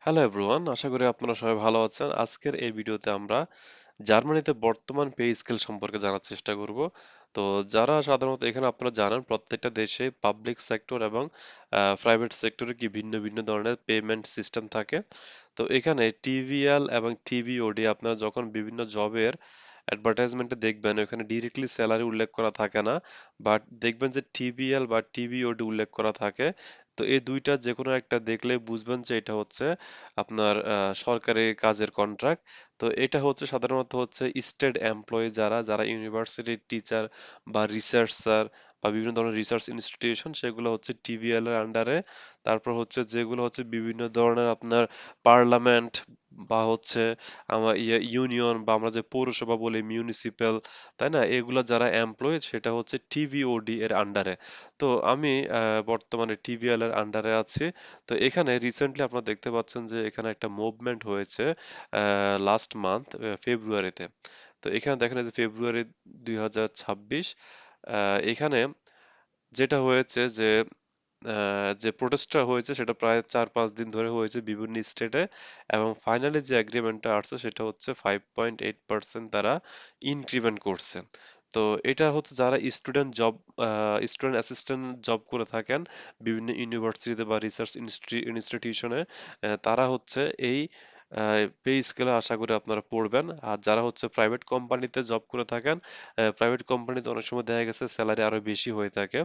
Hello everyone, আশা করি আপনারা সবাই ভালো আছেন। আজকের এই ভিডিওতে আমরা জার্মানিতে বর্তমান পে স্কেল সম্পর্কে জানার চেষ্টা করব। তো যারা সাধারণত এখানে আপনারা জানেন প্রত্যেকটা দেশে পাবলিক সেক্টর এবং প্রাইভেট সেক্টরে কি ভিন্ন ভিন্ন ধরনের পেমেন্ট সিস্টেম থাকে। তো এখানে টিভিএল এবং টিবিওডি আপনারা যখন বিভিন্ন জবের অ্যাডভার্টাইজমেন্টে দেখবেন ওখানে ডিরেক্টলি স্যালারি উল্লেখ করা থাকে না, বাট দেখবেন যে টিবিএল বা টিবিওডি উল্লেখ করা থাকে। তো এই দুইটা যে কোনো একটা দেখলে বুঝবেন যে এটা হচ্ছে আপনার সরকারি কাজের কন্ট্রাক্ট। তো এটা হচ্ছে সাধারণত হচ্ছে স্টেট এমপ্লয়ি যারা যারা ইউনিভার্সিটির টিচার বা রিসার্চার বা বিভিন্ন ধরনের রিসার্চ ইনস্টিটিউশন সেগুলো হচ্ছে টিভিএল এর আন্ডারে। তারপর হচ্ছে যেগুলো হচ্ছে বিভিন্ন ধরনের আপনার পার্লামেন্ট বা হচ্ছে আমার ইউনিয়ন বা আমরা যে পৌরসভা বলি মিউনিসিপ্যাল, তাই না, এগুলা যারা এমপ্লয়ি সেটা হচ্ছে টিভিওডি এর আন্ডারে। তো আমি বর্তমানে টিভিএল এর আন্ডারে আছি। তো এখানে রিসেন্টলি আপনারা দেখতে পাচ্ছেন যে এখানে একটা মুভমেন্ট হয়েছে লাস্ট মান্থ ফেব্রুয়ারিতে। তো এখানে দেখেন এই যে ফেব্রুয়ারি 2026, এখানে যেটা হয়েছে যে যে প্রোটেস্টটা হয়েছে সেটা প্রায় 4-5 দিন ধরে হয়েছে বিভিন্ন স্টেটে, এবং ফাইনালি যে এগ্রিমেন্টটা আসছে সেটা হচ্ছে 5.8% তারা ইনক্রিমেন্ট করছে। তো এটা হচ্ছে যারা স্টুডেন্ট অ্যাসিস্ট্যান্ট জব করে থাকেন বিভিন্ন ইউনিভার্সিটিতে বা রিসার্চ ইনস্টিটিউশনে, তারা হচ্ছে এই পে স্কেলে আশা করি আপনারা পড়বেন। আর যারা হচ্ছে প্রাইভেট কোম্পানিতে জব করে থাকেন, প্রাইভেট কোম্পানিতে অনেক সময় দেখা গেছে স্যালারি আরো বেশি হয়ে থাকে।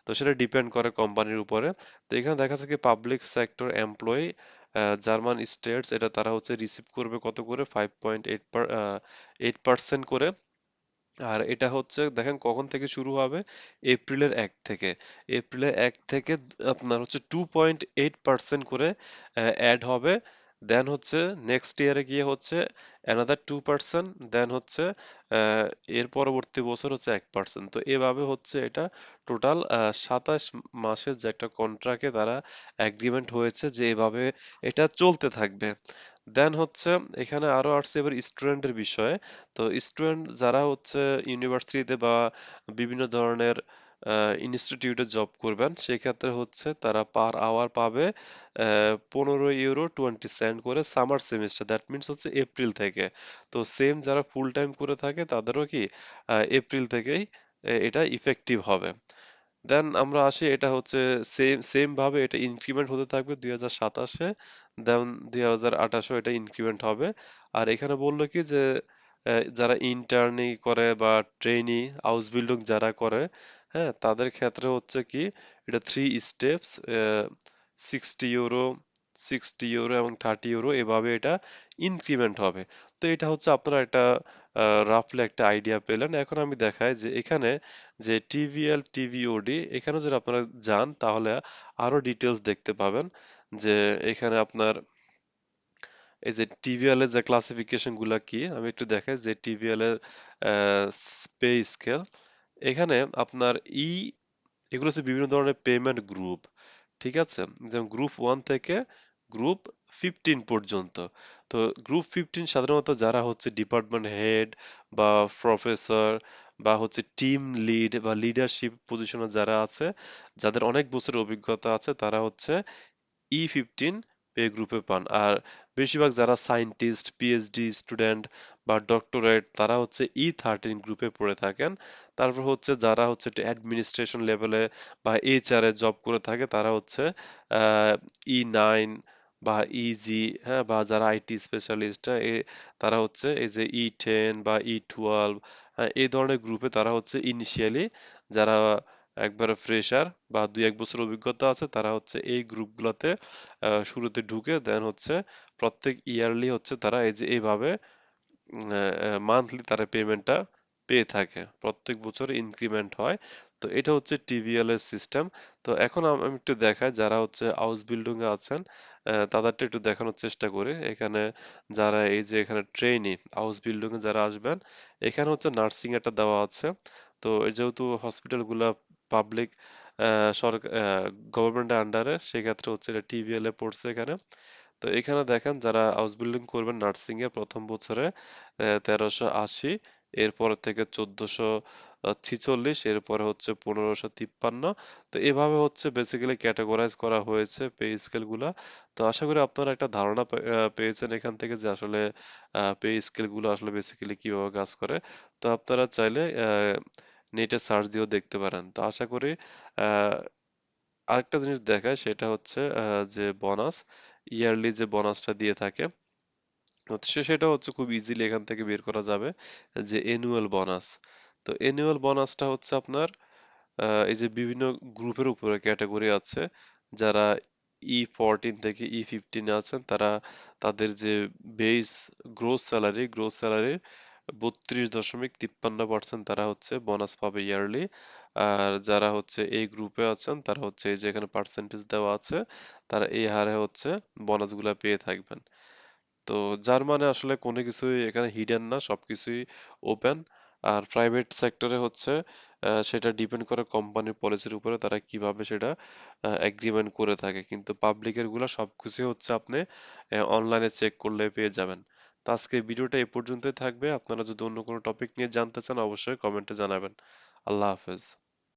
তো সেটা ডিপেন্ড করে কোম্পানির উপরে। তো এখানে দেখা যাচ্ছে কি public sector employee German states এটা তারা হচ্ছে রিসিভ করবে কত করে 5.8% করে। আর এটা হচ্ছে দেখেন কখন থেকে শুরু হবে, এপ্রিলের 1 থেকে। এপ্রিলের 1 থেকে আপনার হচ্ছে 2.8% করে অ্যাড হবে। দেন হচ্ছে নেক্সট ইয়ারে গিয়ে হচ্ছে অ্যানাদার 2%। দেন হচ্ছে আহ, এর পরবর্তী বছর হচ্ছে 1%। তো এভাবে হচ্ছে এটা টোটাল 27 মাসের যে একটা কন্ট্রাক্টে তারা এগ্রিমেন্ট হয়েছে যে এভাবে এটা চলতে থাকবে। দেন হচ্ছে এখানে আরো আসছে এবার স্টুডেন্টের বিষয়ে। তো স্টুডেন্ট যারা হচ্ছে ইউনিভার্সিটিতে বা বিভিন্ন ধরনের ইনস্টিটিউটে জব করবেন সেক্ষেত্রে হচ্ছে তারা পার আওয়ার পাবে 15 ইউরো 20 সেন্ট করে সামার সেমিস্টার, দ্যাট মিনস হচ্ছে এপ্রিল থেকে। তো সেম যারা ফুল টাইম করে থাকে তাদেরও কি এপ্রিল থেকেই এটা ইফেক্টিভ হবে। দেন আমরা আসি, এটা হচ্ছে সেম সেম ভাবে এটা ইনক্রিমেন্ট হতে থাকবে 2027-এ। দেন 2028-এও এটা ইনক্রিমেন্ট হবে। আর এখানে বললো কি যে যারা ইন্টার্নি করে বা ট্রেনি হাউস বিল্ডিং যারা করে, হ্যাঁ, তাদের ক্ষেত্রে হচ্ছে কি এটা 3 স্টেপস, 60 ইউরো, 60 ইউরো এবং 30 ইউরো এভাবে এটা ইনক্রিমেন্ট হবে। তো এটা হচ্ছে আপনারা একটা রাফলি একটা আইডিয়া পেলেন। এখন আমি দেখাই যে এখানে যে টিভিএল টিভিওডি এখানে যদি আপনারা যান তাহলে আরো ডিটেলস দেখতে পাবেন। যে এখানে আপনার এই যে টিভিএল এর যে ক্লাসিফিকেশন গুলা কি আমি একটু দেখাই যে টিভিএল এর পে স্কেল এখানে আপনার এগুলো হচ্ছে বিভিন্ন ধরনের পেমেন্ট গ্রুপ, ঠিক আছে, যেমন গ্রুপ 1 থেকে গ্রুপ 15 পর্যন্ত। তো গ্রুপ 15 সাধারণত যারা হচ্ছে ডিপার্টমেন্ট হেড বা প্রফেসর বা হচ্ছে টিম লিড বা লিডারশিপ পজিশনে যারা আছে, যাদের অনেক বছরের অভিজ্ঞতা আছে, তারা হচ্ছে ই15 পে গ্রুপে পান। আর বেশিরভাগ যারা সায়েন্টিস্ট পিএইচডি স্টুডেন্ট বা ডক্টরেট তারা হচ্ছে ই13 গ্রুপে পড়ে থাকেন। তারপর হচ্ছে যারা হচ্ছে অ্যাডমিনিস্ট্রেশন লেভেলে বা এইচআর এ জব করে থাকে তারা হচ্ছে ই9 বা ইজি, হ্যাঁ, বা যারা আইটি স্পেশালিস্ট তারা হচ্ছে এই যে ই10 বা ই12, এই ধরনের গ্রুপে তারা হচ্ছে ইনিশিয়ালি যারা একবারে ফ্রেশার বা 2-1 বছর অভিজ্ঞতা আছে তারা হচ্ছে এই গ্রুপগুলোতে শুরুতে ঢুকে দেন হচ্ছে প্রত্যেক ইয়ারলি হচ্ছে তারা এই যে এইভাবে মান্থলি তারা পেমেন্টটা পেয়ে থাকে, প্রত্যেক বছর ইনক্রিমেন্ট হয়। তো এটা হচ্ছে টিভিএল এর সিস্টেম। তো এখন আমি একটু দেখাই যারা হচ্ছে হাউস বিল্ডিং এ আছেন, তাদেরটা একটু দেখানোর চেষ্টা করি। এখানে যারা এই যে এখানে ট্রেনি হাউস বিল্ডিং এ যারা আসবেন, এখানে হচ্ছে নার্সিং একটা দেওয়া আছে। তো যেহেতু হসপিটাল গুলা পাবলিক সরকার গভর্নমেন্টের আন্ডারে, সেক্ষেত্রে হচ্ছে এটা টিভিএল এ পড়ছে এখানে। তো এখানে দেখেন যারা হাউস বিল্ডিং করবেন নার্সিং এ প্রথম বছরে 1380 এরপর থেকে 1446, এরপরে হচ্ছে 1553। তো এভাবে হচ্ছে বেসিক্যালি ক্যাটাগরাইজ করা হয়েছে পে স্কেল গুলা। তো আশা করি আপনারা একটা ধারণা পেয়েছেন এখান থেকে যে আসলে পে স্কেল গুলো আসলে বেসিক্যালি কিভাবে কাজ করে। তো আপনারা চাইলে নেটে সার্চ দিয়েও দেখতে পারেন। তো আশা করি আহ, আরেকটা জিনিস দেখায় সেটা হচ্ছে যে বোনাস, ইয়ারলি যে বোনাসটা দিয়ে থাকে, হচ্ছে সেটা হচ্ছে খুব ইজিলি এখান থেকে বের করা যাবে যে এনুয়াল বোনাস। তো এনুয়াল বোনাসটা হচ্ছে আপনার এই যে বিভিন্ন গ্রুপের উপরে ক্যাটাগরি আছে, যারা E14 থেকে E15 আছেন তারা তাদের যে বেস গ্রোস স্যালারির 32.53% তারা হচ্ছে বোনাস পাবে ইয়ারলি। আর যারা হচ্ছে এই গ্রুপে আছেন তারা হচ্ছে এই যে এখানে পার্সেন্টেজ দেওয়া আছে, তারা এই হারে হচ্ছে বোনাসগুলা পেয়ে থাকবেন। তো যার মানে আসলে কোনো কিছুই এখানে হিডেন না, সবকিছুই ওপেন। আর প্রাইভেট সেক্টরে হচ্ছে সেটা ডিপেন্ড করে কোম্পানির পলিসির উপরে, তারা কিভাবে সেটা এগ্রিমেন্ট করে থাকে। কিন্তু পাবলিকের গুলা সবকিছু হচ্ছে আপনি অনলাইনে চেক করলে পেয়ে যাবেন। তো আজকে ভিডিওটা এই পর্যন্তই থাকবে। আপনারা যদি অন্য কোনো টপিক নিয়ে জানতে চান অবশ্যই কমেন্টে জানাবেন। আল্লাহ হাফেজ।